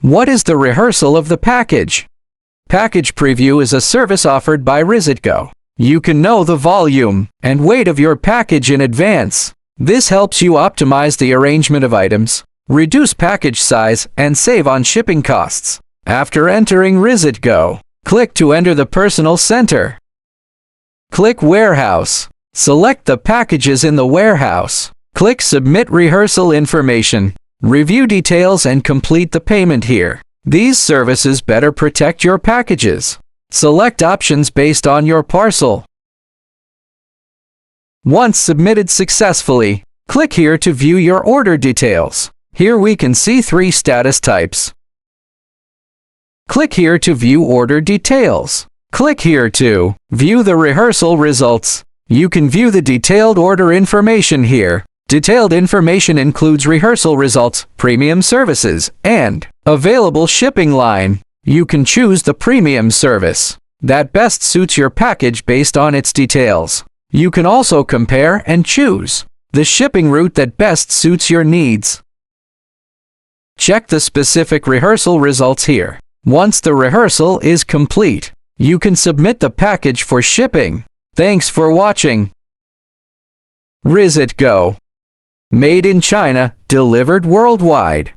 What is the rehearsal of the package? Package preview is a service offered by RizzitGO. You can know the volume and weight of your package in advance. This helps you optimize the arrangement of items, reduce package size, and save on shipping costs. After entering RizzitGO, click to enter the Personal Center. Click Warehouse. Select the packages in the warehouse. Click Submit Rehearsal Information. Review details and complete the payment here. These services better protect your packages. Select options based on your parcel. Once submitted successfully, click here to view your order details. Here we can see 3 status types. Click here to view order details. Click here to view the rehearsal results. You can view the detailed order information here. Detailed information includes rehearsal results, premium services, and available shipping line. You can choose the premium service that best suits your package based on its details. You can also compare and choose the shipping route that best suits your needs. Check the specific rehearsal results here. Once the rehearsal is complete, you can submit the package for shipping. Thanks for watching. RizzitGO. Made in China, delivered worldwide.